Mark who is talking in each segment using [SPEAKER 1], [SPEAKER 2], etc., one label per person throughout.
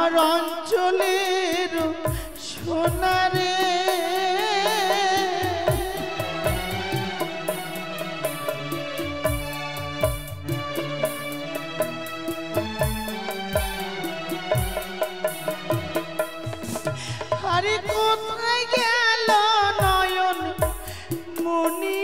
[SPEAKER 1] আমার অঞ্চলের সোনারে আরে কোথায় গেল নয়ন মনি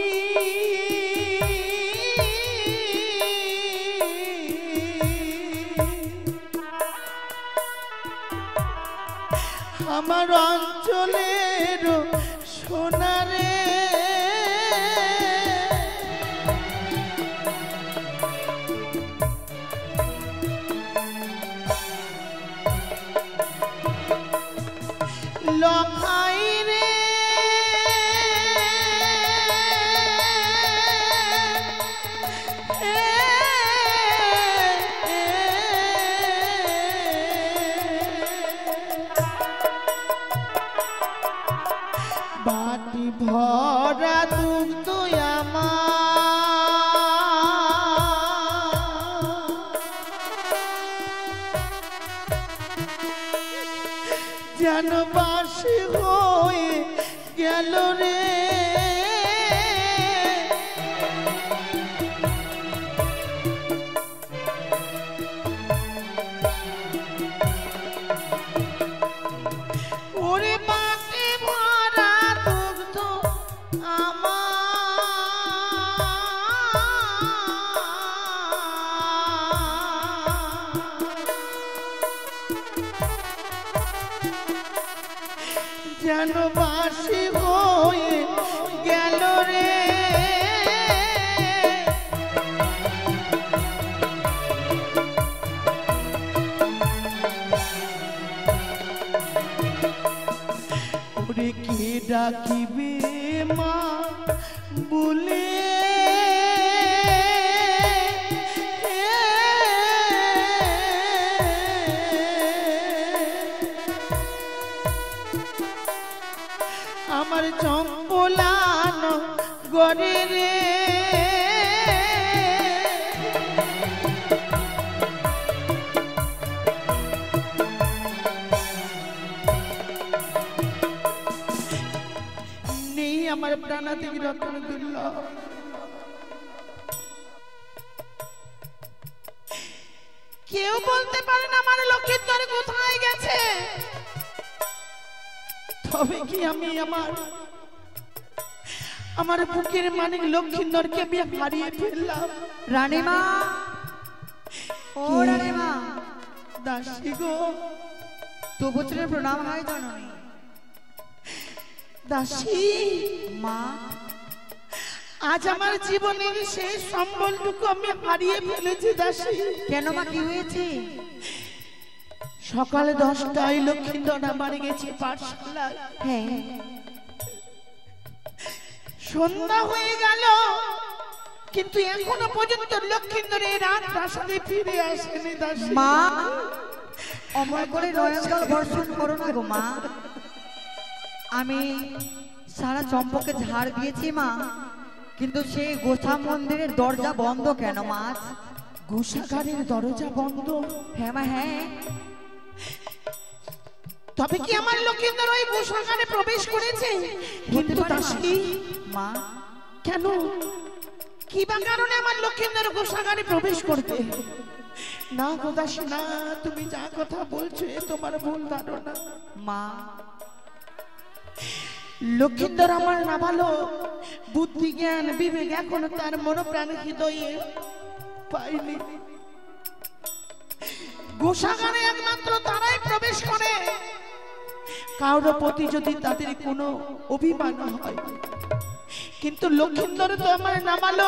[SPEAKER 1] আমার অঞ্চলের সোনারে লখাই রে বাটি ভরা দুগ্ধ যেন বাসি হয়ে গেল রে ওরে বাটি ভরা দুগ্ধ যেন বাসি হয়ে গেল রে ওরে কে ডাকিবে মা বলে আমার চম্পলানো গরে রে নেই আমার প্রাণাতিক রত্ন দুর্লভ কেউ বলতে পারে না আমার লক্ষ্মীন্দর কোথায় গেছে তবে কি আমি আমার বুকের মানিক লক্ষ্মীন্দরকে আমি হারিয়ে ফেললাম
[SPEAKER 2] রানীমা ও রানীমা
[SPEAKER 1] দাসী গো
[SPEAKER 2] তবু চলে প্রণাম হয় জননী
[SPEAKER 1] দাসী
[SPEAKER 2] মা
[SPEAKER 1] আজ আমার জীবনের শেষ সম্বলটুকু আমি হারিয়ে ফেলেছি দাসী
[SPEAKER 2] কেন মা কি হয়েছে
[SPEAKER 1] সকালে 10টায় লক্ষ্মীন্দর আমার গেছে পাঠশালায়
[SPEAKER 2] হ্যাঁ
[SPEAKER 1] সন্ধ্যা হয়ে গেল কিন্তু এখনো পর্যন্ত লক্ষ্মীন্দর এই রাত প্রাসাদে ফিরে আসেনি দাসী
[SPEAKER 2] মা অমর করে নয়নজল বর্ষণ করো না গো মা আমি সারা চম্পকে ঝাড় দিয়েছি মা কিন্তু সেই গোসা মন্দিরের দরজা বন্ধ কেন মা
[SPEAKER 1] গোসাগারের দরজা বন্ধ
[SPEAKER 2] হ্যাঁ মা হ্যাঁ
[SPEAKER 1] তবে কি আমার লক্ষ্মীন্দর ওই গোসাগারে প্রবেশ করেছে কিন্তু দাসী
[SPEAKER 2] মা
[SPEAKER 1] কেন কি বা কারণে আমার লক্ষ্মীন্দর গোসাগারে প্রবেশ করবে না গো দাসী না তুমি যা কথা বলছো তোমার ভুল ধারণা
[SPEAKER 2] মা
[SPEAKER 1] লক্ষ্মীন্দর আমার না ভালো বুদ্ধি জ্ঞান বিবেক এখনো তার মনোপ্রাণ হৃদয়ে পাইনি গোসাগারে একমাত্র তারাই প্রবেশ করে কারো প্রতি যদি তাদের কোনো অভিমান হয় কিন্তু লক্ষ্মীন্দর তো আমার না ভালো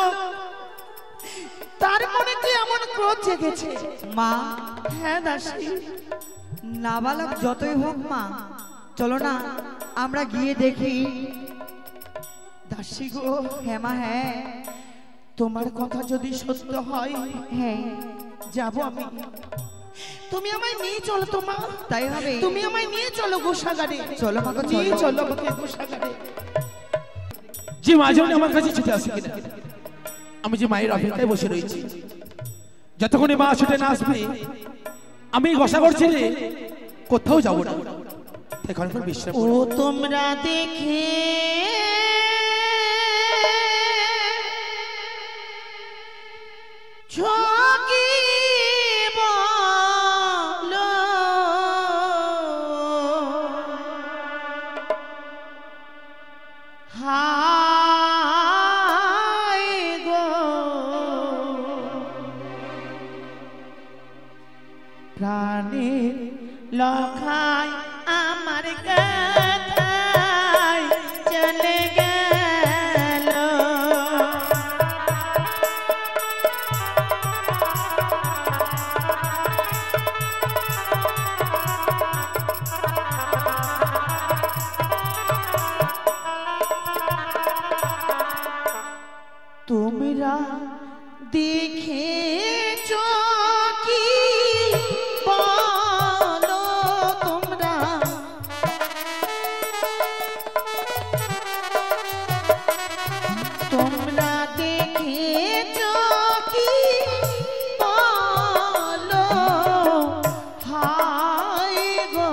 [SPEAKER 1] তার মনে কি এমন ক্রোধ জেগেছে
[SPEAKER 2] মা
[SPEAKER 1] হ্যাঁ দাসী
[SPEAKER 2] নাবালক যতই হোক মা চলো না আমরা গিয়ে দেখি
[SPEAKER 1] দাসী গো
[SPEAKER 2] হ্যাঁ মা হ্যাঁ
[SPEAKER 1] তোমার কথা যদি সত্য হয়
[SPEAKER 2] হ্যাঁ
[SPEAKER 1] যাব আমি তুমি আমায় নিয়ে চলো তোমা
[SPEAKER 2] তাই হবে
[SPEAKER 1] তুমি আমায় নিয়ে চলো গোসাগারে
[SPEAKER 2] চলো মা
[SPEAKER 1] নিয়ে চলো আমাকে গোসাগারে
[SPEAKER 3] যে মা যেমন আমার কাছে ছুটে আসে কিনা আমি যে মায়ের অপেক্ষায় বসে রয়েছি যতক্ষণে মা ছুটে না আসবে আমি গোসাগর ছেড়ে কোথাও যাবো না, এখন বিশ্রাম
[SPEAKER 1] ও তোমরা দেখে ঝকি বলো হায় গো প্রাণের লখায় আমার কথায় চলে গেল তোমরা দেখেছো কি বলো তোমরা তোমরা দেখেছো কি বলো হায় গো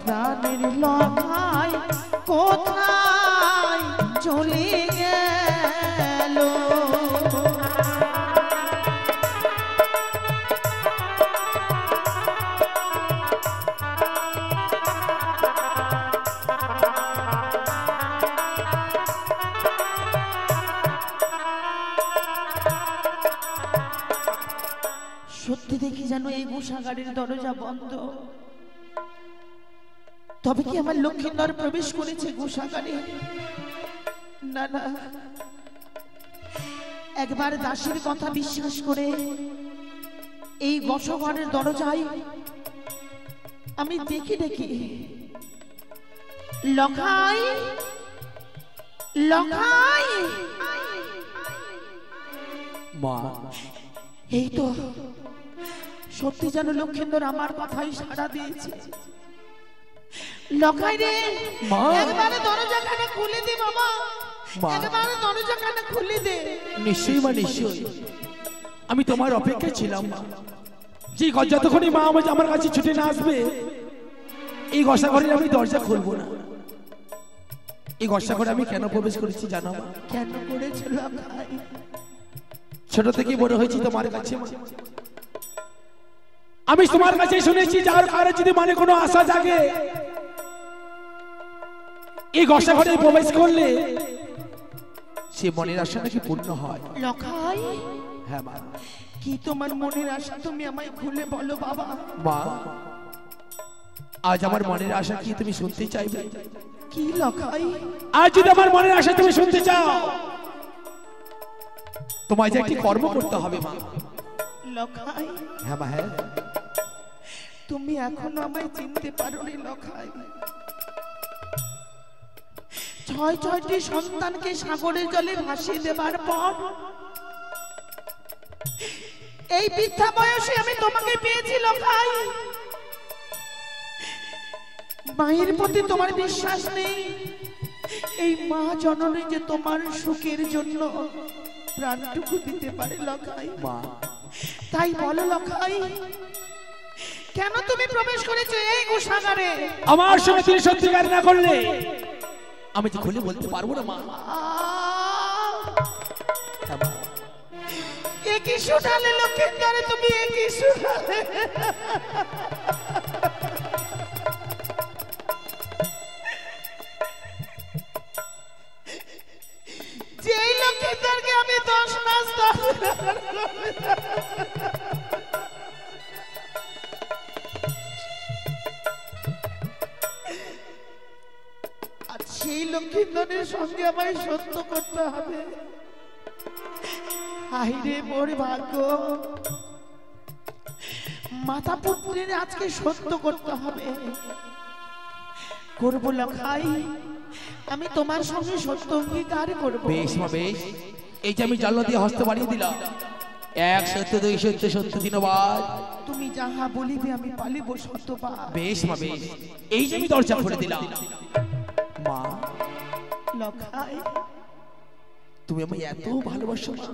[SPEAKER 1] প্রাণের লখায় কোথায় চলে গেল সত্যি দেখি যেন এই গোসাগারের দরজা বন্ধ। তবে কি আমার লক্ষ্মীন্দর প্রবেশ করেছে গোসাগারে? না না, একবার দাসীর কথা বিশ্বাস করে এই গোসাগারের দরজায় আমি দেখি দেখি লখাই লখাই
[SPEAKER 3] মা।
[SPEAKER 1] এই তো সত্যি যেন লক্ষ্মীন্দর আমার কথাই সাড়া দিয়েছে। লখাই রে,
[SPEAKER 3] মা।
[SPEAKER 1] একবারে দরজাখানা খুলে দে বাবা,
[SPEAKER 3] মা।
[SPEAKER 1] একবারে দরজাখানা খুলে দে।
[SPEAKER 3] নিশ্চয়ই মা, নিশ্চয়ই। আমি তোমার অপেক্ষায় ছিলাম মা। যে যতক্ষণই মা আমার কাছে ছুটে না আসবে এই গসা ঘরে আমি দরজা খুলবো না। এই গসা ঘরে আমি কেন প্রবেশ করেছি জানো মা?
[SPEAKER 1] কেন করেছিল লখাই?
[SPEAKER 3] ছোট থেকে বড় হয়েছি তোমার কাছে মা। আমি তোমার কাছে শুনেছি যার কারণে যদি মানে কোনো আশা জাগে এই গসা ঘরে প্রবেশ করলে সে মনের আশা নাকি পূর্ণ হয়।
[SPEAKER 1] লখাই,
[SPEAKER 3] হ্যাঁ মা।
[SPEAKER 1] কি তোমার মনের আশা তুমি আমায় খুলে বলো বাবা।
[SPEAKER 3] মা, আজ আমার মনের আশা কি তুমি শুনতে চাইবে?
[SPEAKER 1] কি লখাই?
[SPEAKER 3] আজ যদি আমার মনের আশা তুমি শুনতে চাও তোমায় যে একটি কর্ম করতে হবে মা।
[SPEAKER 1] লখাই,
[SPEAKER 3] হ্যাঁ মা, হ্যাঁ।
[SPEAKER 1] তুমি এখনো আমায় চিনতে পারোনি লখাই। 6টি সন্তানকে সাগরের জলে ভাসিয়ে দেবার পর এই বৃদ্ধা বয়সে আমি তোমাকে পেয়েছি লখাই। মায়ের প্রতি তোমার বিশ্বাস নেই? এই মা জননী যে তোমার সুখের জন্য প্রাণটুকু দিতে পারে লখাই।
[SPEAKER 3] মা,
[SPEAKER 1] তাই বলো লখাই, কেন তুমি প্রবেশ করেছো এই গোসাগারে?
[SPEAKER 3] আমার সঙ্গে তুমি সত্যিকার না করলে আমি যে খুলে বলতে পারবো না মা। হ্যাঁ মা।
[SPEAKER 1] একই শুনালে লক্ষ্মীন্দরে, তুমি একই শুনালে। যেই লক্ষ্মীন্দরকে আমি 10 মাস আর সেই লক্ষ্মীন্দরের সঙ্গে আমায় সত্য করতে হবে। হাইরে মোর ভাগ্য, মাতা পুত্রের আজকে সত্য করতে হবে। করবো লখাই, আমি তোমার সঙ্গে সত্য অঙ্গীকার করবো।
[SPEAKER 3] বেশ মা, বেশ। এই যে আমি জাল দিয়ে হস্ত বাড়িয়ে দিলাম, 1 সত্য 2 সত্য সত্য 3 বার
[SPEAKER 1] তুমি যাহা বলিবে আমি পালিব শতবার।
[SPEAKER 3] বেশ মা, বেশ। এই যে আমি দরজা খুলে দিলাম মা।
[SPEAKER 1] লখাই,
[SPEAKER 3] তুমি আমায় এত ভালোবাসো মা।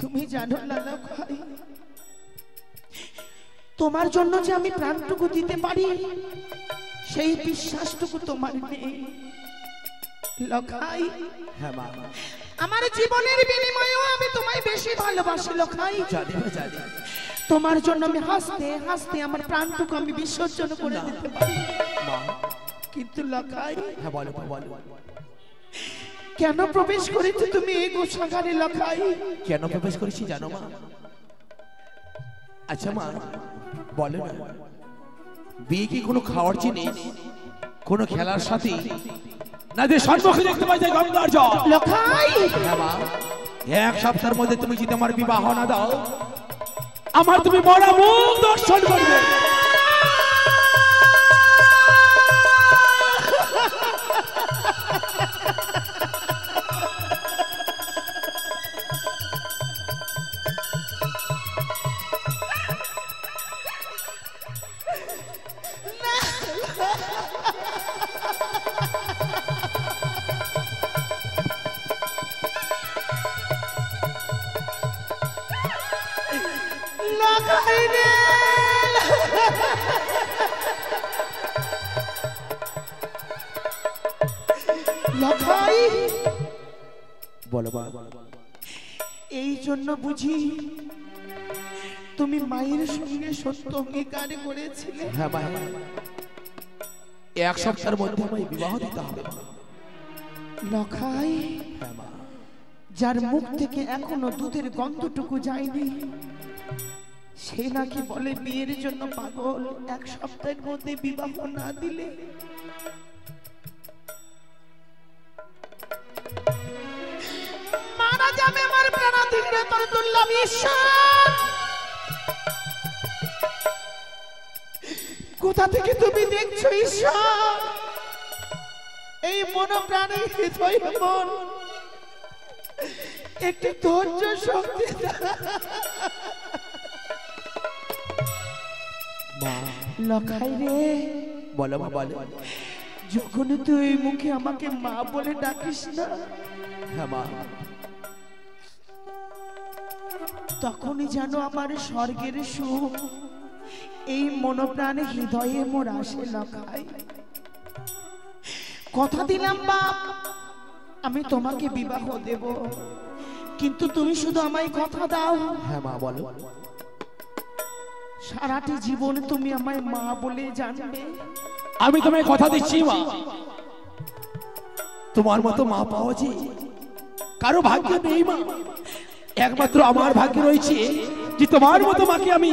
[SPEAKER 1] তুমি জানো না লখাই, তোমার জন্য যে আমি প্রাণটুকু দিতে পারি সেই বিশ্বাসটুকু তোমার নেই লখাই।
[SPEAKER 3] হ্যাঁ মা,
[SPEAKER 1] আমার জীবনের বিনিময়েও আমি তোমায় বেশি ভালোবাসি লখাই।
[SPEAKER 3] জানি মা, জানি।
[SPEAKER 1] তোমার জন্য আমি হাসতে হাসতে আমার প্রাণটুকু আমি বিসর্জন করে দিতে পারি
[SPEAKER 3] মা,
[SPEAKER 1] কিন্তু লখাই।
[SPEAKER 3] হ্যাঁ বলো মা, বলো।
[SPEAKER 1] কেন প্রবেশ করেছো তুমি এই গোসাগারে লখাই?
[SPEAKER 3] কেন প্রবেশ করেছি জানো মা? আচ্ছা মা বলো না, বিয়ে কি কোনো খাওয়ার জিনিস, কোনো খেলার সাথে না যে সম্মুখে দেখতে পাই যায় গঙ্গার জল?
[SPEAKER 1] লখাই
[SPEAKER 3] হ্যাঁ মা, এক সপ্তাহের মধ্যে তুমি যদি আমার বিবাহ না দাও, আমার তুমি মরা মুখ দর্শন করবে।
[SPEAKER 1] লখাই
[SPEAKER 3] বলো মা,
[SPEAKER 1] এই জন্য বুঝি তুমি মায়ের সঙ্গে সত্য অঙ্গীকার করেছিলে?
[SPEAKER 3] হ্যাঁ মা, এক সপ্তাহের মধ্যে আমায় বিবাহ দিতে হবে।
[SPEAKER 1] লখাই
[SPEAKER 3] হ্যাঁ মা,
[SPEAKER 1] যার মুখ থেকে এখনো দুধের গন্ধটুকু যায়নি সে নাকি বলে বিয়ের জন্য পাগল, এক সপ্তাহের মধ্যে বিবাহ না দিলে মারা যাবে আমার প্রাণাধিকারে তোর দুর্লভ ঈশ্বর। কোথা থেকে তুমি দেখছো ঈশ্বর? এই মন প্রাণে হৃদয় মন একটি ধৈর্য শক্তি লখাই রে।
[SPEAKER 3] বলো মা, বলো।
[SPEAKER 1] যখন তুই মুখে আমাকে মা বলে ডাকিস না,
[SPEAKER 3] হ্যাঁ মা,
[SPEAKER 1] তখনই যেন আমার স্বর্গের সুখ এই মনোপ্রাণে হৃদয়ে মোর আসে লখাই। কথা দিলাম বাপ আমি তোমাকে বিবাহ দেব, কিন্তু তুমি শুধু আমায় কথা দাও
[SPEAKER 3] হ্যাঁ মা, বলো।
[SPEAKER 1] সারাটি জীবন তুমি আমায় মা বলে জানবে।
[SPEAKER 3] আমি তোমায় কথা দিচ্ছি মা, তোমার মতো মা পাওয়া যে কারো ভাগ্যে নেই মা। একমাত্র আমার ভাগ্যে রয়েছে যে তোমার মতো মাকে আমি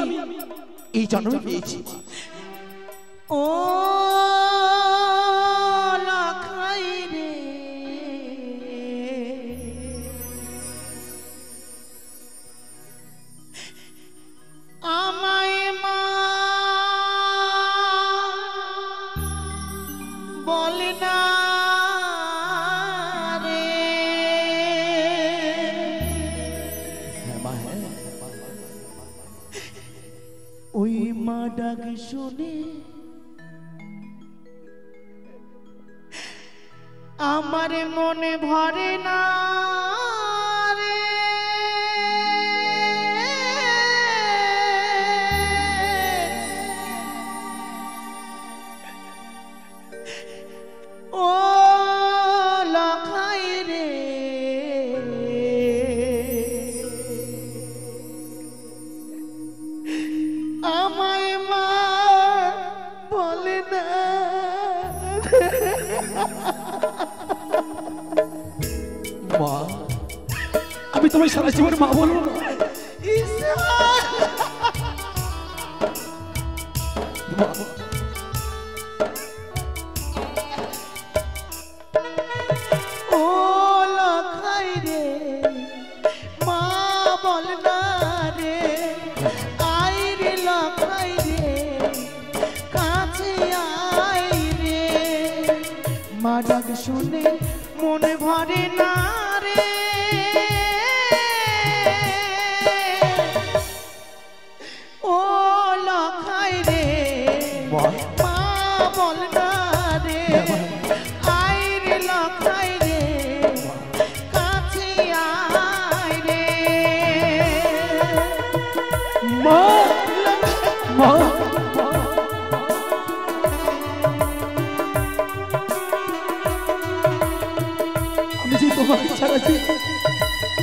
[SPEAKER 3] এই জন্মে পেয়েছি।
[SPEAKER 1] ও লখাই রে, আমায় মা বলে না রে।
[SPEAKER 3] হ্যাঁ মা, হ্যাঁ।
[SPEAKER 1] ওই মা ডাক শুনে আমার মনে ভরে না রে। ও লখাই রে, আমায় মা বলে না।
[SPEAKER 3] মা, আমি তোমায় সারা জীবন মা বলবো না। মা,
[SPEAKER 1] ও লখাই রে, মা বল না রে। আই রে লখাই রে, কাছে আই রে। মা ডাক শুনে মনে ভরে না রে। ও লখাই রে,
[SPEAKER 3] মা,
[SPEAKER 1] মা বল না রে। আই রে লখাই রে, কাছে আয় রে।
[SPEAKER 3] মা, মা।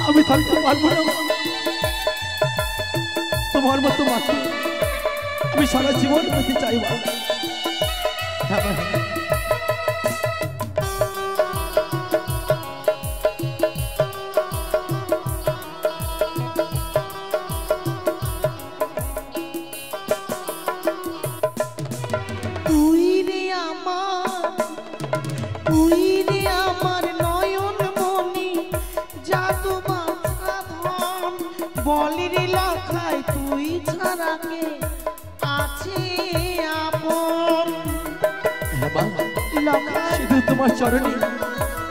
[SPEAKER 3] আমি থাকতে পারবো না মা। তোমার মতো মাকে আমি সারা জীবন পেতে চাই মা। হ্যাঁ মা, হ্যাঁ। শুধু তোমার চরণে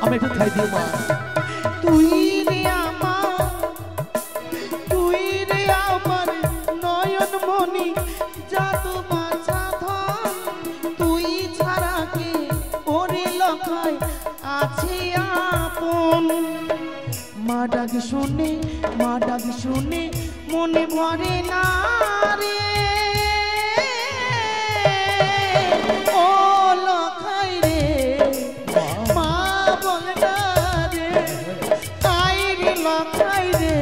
[SPEAKER 3] আমি একটু খাই দিও মা।
[SPEAKER 1] তুই রে আমার নয়ন মনি জাদু বাছা ধন, তুই ছাড়া কে ওরে লখায় আছে আপন। মা ডাক শুনে মনে ভরে না রে, ও লখাই রে মা বল না রে, তাই রে লখাই রে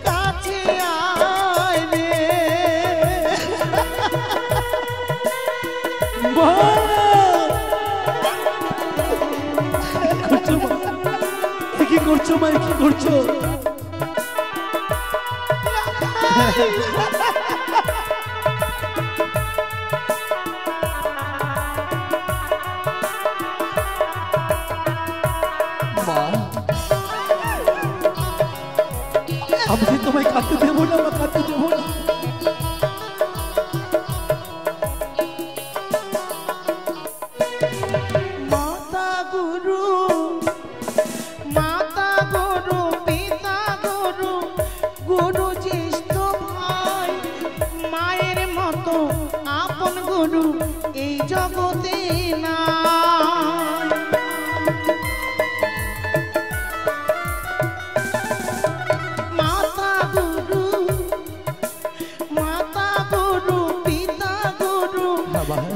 [SPEAKER 1] কাছে আয় রে।
[SPEAKER 3] মা করছো মা, কি করছো মা, কি করছো? আমি তোমায় কাঁদতে দেবো না মা, কাঁদতে দেবো না।
[SPEAKER 1] মাতা গুরু পিতা গুরু, গুরু জ্যেষ্ঠ ভাই, মায়ের মতো আপন গুরু এই জগতে না।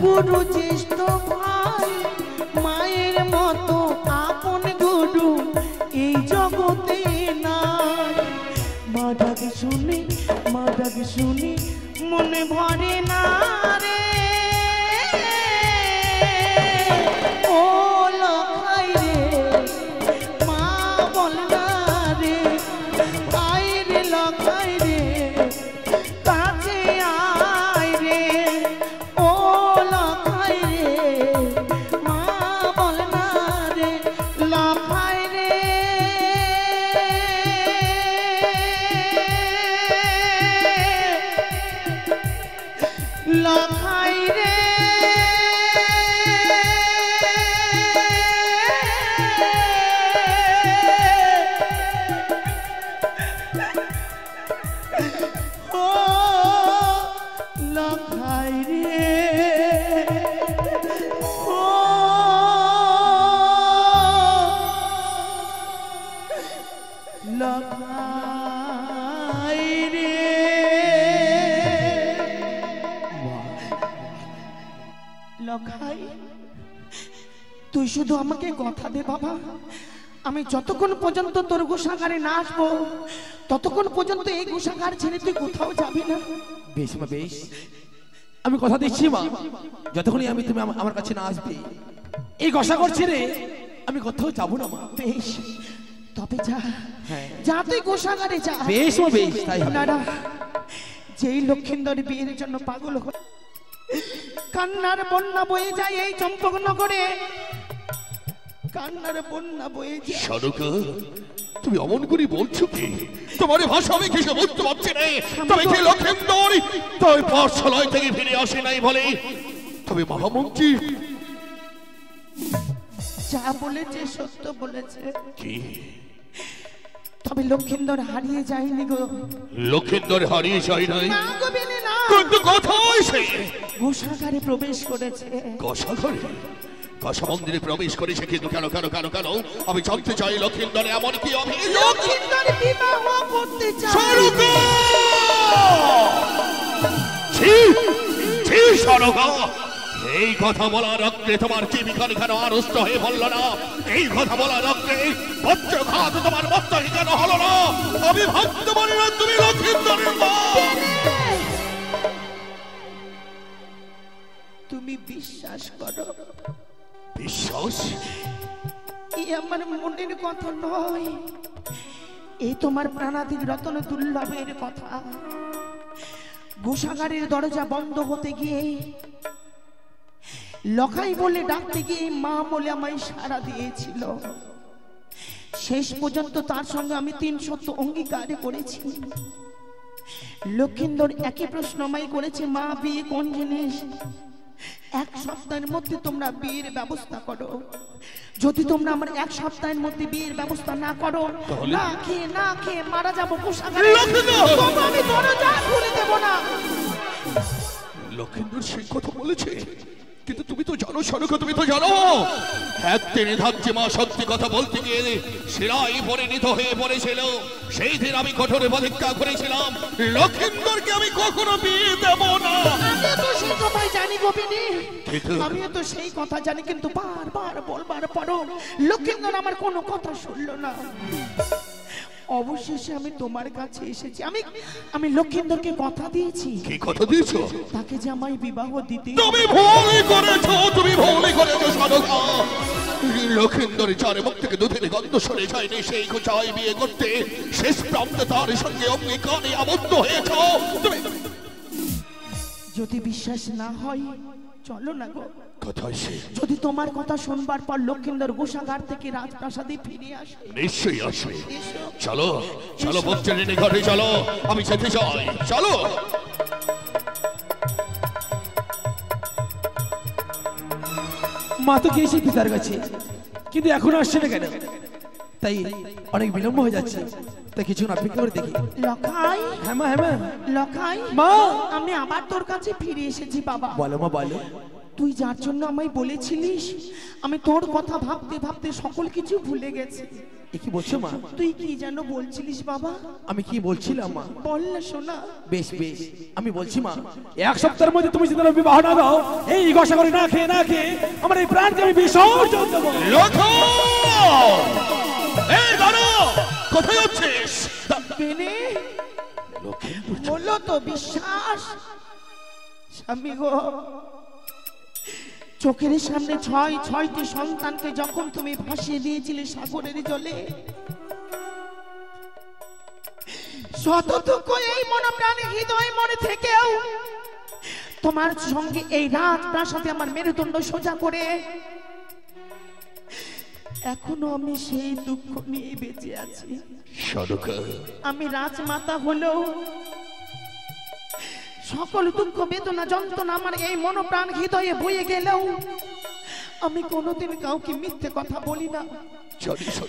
[SPEAKER 1] গুরু জ্যেষ্ঠ ভাই, মায়ের মতো আপন গুরু এই জগতে নাই। মা ডাক শুনি মনে ভরে না রে, ও লখাই রে মা বল না রে, আয় রে লখাই রে কাছে আয় রে, ও লখাই রে মা বল না রে, লখাই রে লখাই রে ও লখাই রে, ও লখাই রে। লখাই, তুই শুধু আমাকে কথা দে বাবা, আমি যতক্ষণ পর্যন্ত তোর গোসাগারে না আসবো ততক্ষণ পর্যন্ত এই গোসাগার ছেড়ে তুই কোথাও যাবি না।
[SPEAKER 3] বেশ মা, বেশ, আমি কথা দিচ্ছি মা, যতক্ষণই তুমি আমার কাছে না আসবে এই গোসাগর ছেড়ে আমি কোথাও যাবো না মা।
[SPEAKER 1] বেশ, তবে যা,
[SPEAKER 3] হ্যাঁ
[SPEAKER 1] যা তুই গোসাগারে যা।
[SPEAKER 3] বেশ মা, বেশ, তাই হবে।
[SPEAKER 1] আপনারা যেই লক্ষিন্দর বিয়ের জন্য পাগল হয়ে কান্নার বন্যা বয়ে যায় এই চম্পকনগরে, কান্নার বন্যা বয়ে যায়।
[SPEAKER 4] সরকা, তুমি অমন করে বলছো কি? তোমার ভাষা আমি কিছু বুঝতে পারছি না। তবে কি লক্ষেন্দর তাই পাঠশালায় থেকে ফিরে আসে নাই বলে? তবে মহামন্ত্রী
[SPEAKER 1] যা বলেছে সত্য বলেছে।
[SPEAKER 4] কি?
[SPEAKER 1] তবে লক্ষিন্দর হারিয়ে যায়নি গো।
[SPEAKER 4] লক্ষেন্দর হারিয়ে যায় নাই?
[SPEAKER 1] না গো বিনে না,
[SPEAKER 4] কিন্তু কোথায় সে?
[SPEAKER 1] গোসাগারে প্রবেশ করেছে।
[SPEAKER 4] গোসাগারে? গোসা মন্দিরে প্রবেশ করেছে, কিন্তু কেন কেন কেন কেন? আমি জানতে চাই লক্ষেন্দর এমন কি অভিযোগ?
[SPEAKER 1] লক্ষিন্দর বিবাহ করতে চায়।
[SPEAKER 4] সরকা! ছি ছি সরকা, এই কথা বলা রক্তে তোমার জীবিকা কেন আড়ষ্ট হয়ে বলল না? এই কথা বলা রক্তে বজ্রঘাত তোমার মস্তকে কেন হলো না? তুমি লক্ষিন্দরের মা।
[SPEAKER 1] তুমি বিশ্বাস করো,
[SPEAKER 4] বিশ্বাস?
[SPEAKER 1] এই আমার মনের কথা নয়, এই তোমার প্রাণাধিক রতন দুর্লভের কথা। গোসাগারের দরজা বন্ধ হতে গিয়ে লখাই বলে ডাকতে গিয়ে মা বলে আমায় সাড়া দিয়েছিল। শেষ পর্যন্ত তার সঙ্গে আমি 300 অঙ্গীকার করেছি। লক্ষিন্দর একই প্রশ্ন আমায় করেছে, মা বিয়ে কোন জিনিস? 1 সপ্তাহের মধ্যে তোমরা বিয়ের ব্যবস্থা করো। যদি তোমরা আমার 1 সপ্তাহের মধ্যে বিয়ের ব্যবস্থা না করো, না খেয়ে মারা যাবো। আমি দরজা খুলে দেব না।
[SPEAKER 4] লক্ষিন্দর সেই কথা বলেছে, কিন্তু তুমি তো জানো সনকা, তুমি তো জানো একদিনে থাকছে মা সত্যি কথা বলতে গিয়ে শিরায় পরিণত হয়ে পড়েছিল। সেই দিন আমি কঠোর প্রতিজ্ঞা করেছিলাম লক্ষিন্দরকে আমি কখনো বিয়ে দেব না।
[SPEAKER 1] আমিও তো সেই কথাই জানি গোপিনী, আমিও তো সেই কথা জানি, কিন্তু বারবার বলবার পরও লক্ষিন্দর আমার কোনো কথা শুনলো না। অবশেষে আমি তোমার কাছে এসেছি। আমি লক্ষিন্দরকে কথা দিয়েছি।
[SPEAKER 4] কি কথা দিয়েছো?
[SPEAKER 1] তাকে যে আমায় বিবাহ দিতে।
[SPEAKER 4] তুমি ভুল করেছো, তুমি ভুল করেছো সনকা। লক্ষিন্দরের চারে মুখ থেকে দুধের গন্ধ সরে যায়নি, সেই চাই বিয়ে করতে শেষ প্রান্তে তার সঙ্গে অঙ্গীকারে আবদ্ধ হয়েছ তুমি।
[SPEAKER 1] যদি বিশ্বাস না হয় চলো না গো।
[SPEAKER 4] কোথায় সে?
[SPEAKER 1] যদি তোমার কথা শুনবার পর লক্ষিন্দর গোসাগার থেকে রাজপ্রাসাদে ফিরে আসে।
[SPEAKER 4] নিশ্চয়ই আসবে। চলো চলো বচ্চনের ঘরে চলো, আমি যেতে চাই, চলো।
[SPEAKER 3] মা তো গিয়েছে পিতার কাছে, কিন্তু এখনো আসছে না কেন? তাই অনেক বিলম্ব হয়ে যাচ্ছে, তাই কিছুক্ষণ অপেক্ষা করে দেখি।
[SPEAKER 1] লখাই,
[SPEAKER 3] হ্যাঁ মা, হ্যাঁ মা।
[SPEAKER 1] লখাই,
[SPEAKER 3] মা
[SPEAKER 1] আমি আবার তোর কাছে ফিরে এসেছি বাবা।
[SPEAKER 3] বলো মা, বলো।
[SPEAKER 1] তুই যার জন্য আমায় বলেছিলিস, আমি তোর কথা ভাবতে ভাবতে সকল কিছু ভুলে গেছি।
[SPEAKER 3] কি বলছো মা?
[SPEAKER 1] তুই কি যেন বলছিলিস বাবা?
[SPEAKER 3] আমি কি বলছিলাম মা?
[SPEAKER 1] বল না সোনা।
[SPEAKER 3] বেশ বেশ, আমি বলছি মা, 1 সপ্তাহের মধ্যে তুমি যদি বিবাহ না দাও, এই গোসাগরে না খেয়ে আমার এই প্রাণকে আমি বিসর্জন দেবো।
[SPEAKER 4] কোথায় যাচ্ছিস?
[SPEAKER 1] বললো তো বিশ্বাস। স্বামী গো, চোখের সামনে 6টি সন্তানকে যখন তুমি ভাসিয়ে দিয়েছিলে সাগরের জলে, শত দুঃখ এই মন প্রাণে হৃদয় মনে থেকেও তোমার সঙ্গে এই রাজপ্রাসাদে আমার মেরুদণ্ড সোজা করে এখনো আমি সেই দুঃখ নিয়ে বেঁচে আছি। আমি রাজমাতা হলেও সকল দুঃখ বেদনা যন্ত্রণা আমার এই মনোপ্রাণ হৃদয়ে বয়ে গেলেও আমি কোনোদিন কাউকে মিথ্যে কথা বলি না।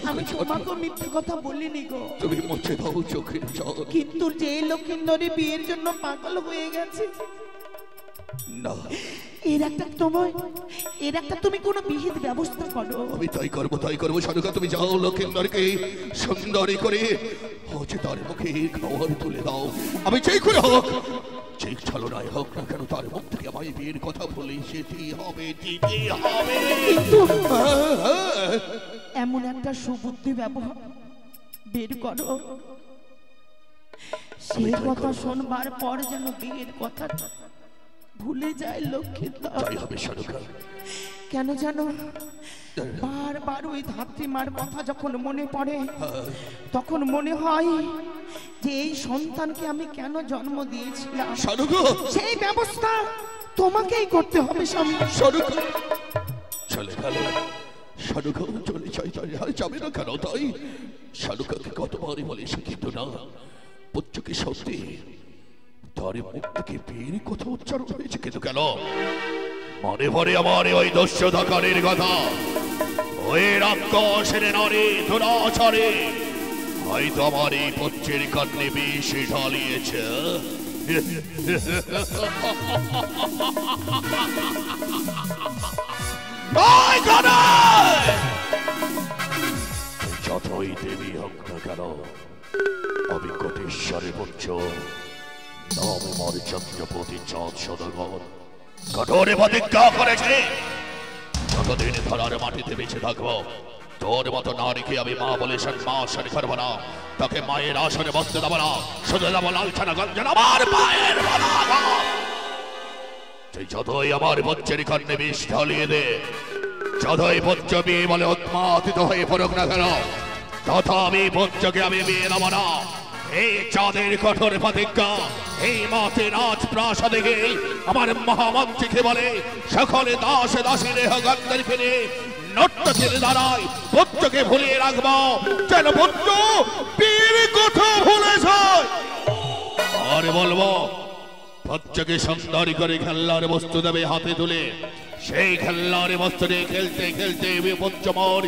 [SPEAKER 1] আমি তোমাকে মিথ্যে কথা বলিনি গো।
[SPEAKER 4] তুমি মুছে দাও চোখের জল।
[SPEAKER 1] কিন্তু যে লক্ষিন্দরী বিয়ের জন্য পাগল হয়ে গেছে,
[SPEAKER 4] না
[SPEAKER 1] এর একটা তুমি কোনো বিহিত ব্যবস্থা করো।
[SPEAKER 4] আমি তাই করবো সনকা। তুমি যাও লক্ষিন্দরকে সুন্দরী করে হচ্ছে তার মুখে খাওয়ার তুলে দাও। আমি যেই করে হোক, যেই ছলনায় হোক না কেন, তার মুখ থেকে আমায় বিয়ের কথা বলে যেতেই হবে।
[SPEAKER 1] কিন্তু এমন একটা সুবুদ্ধি ব্যবহার বের করো, সেই কথা শোনবার পর যেন বিয়ের কথা ভুলে যায় লক্ষিন্দর। কেন জানো, বারবার ওই ধাত্রীমার কথা যখন মনে পড়ে, তখন মনে হয় যে এই সন্তানকে আমি কেন জন্ম দিয়েছিলাম, সেই ব্যবস্থা তোমাকেই করতে হবে।
[SPEAKER 4] চলে যাবে না কেন? তাই শালুকাকে কতবারই বলে শিক্ষিত না পুত্রকে সত্যি তার মুখ থেকে বিয়ের কথা উচ্চারণ হয়েছে, কিন্তু কেন মনে পড়ে আমার ওই দস্যুধাকারের কথা, ওই রাক্ষসের নারী দুরাচারে হয়তো আমার এই পুত্রের কান্নে বিষ ঢালিয়েছে। যতই দেবী হোক না কেন, অভিজ্ঞতেশ্বরের পুত্র নামে মর চন্দ্রপতি চাঁদ সদগর কঠোরে প্রতিজ্ঞা করেছে, যতদিন ধরার মাটিতে বেঁচে থাকবো তোর মতো নারীকে আমি মা বলে সম্মান করবো না। তাকে মায়ের আসনে বসতে দেব না, শুধু দেব লালছানা গঞ্জন আমার পায়ের বাবা। তুই যতই আমার বচ্চের কান্নে বিষ ঢালিয়ে দে, যতই বচ্চ মেয়ে বলে উন্মাদিত হয়ে পড়ুক না কেন, তথা আমি বচ্চকে আমি মেয়ে নেব না। এই চাঁদের কঠোর প্রতিজ্ঞা, এই মাতে রাজ প্রাসাদে গিয়ে আমার মহামন্ত্রীকে বলে সকলে দাসে দাসী রেহ গন্ধর্বকে নিয়ে নর্তকীর দ্বারায় বচ্চকে ভুলিয়ে রাখবো, যেন বচ্চ বীর কথা ভুলে যায়। আর বলবো বচ্চকে সুন্দরী করে খেলনার বস্তু দেবে হাতে তুলে, সেই খেলনার বস্তু নিয়ে খেলতে খেলতে বচ্চ মর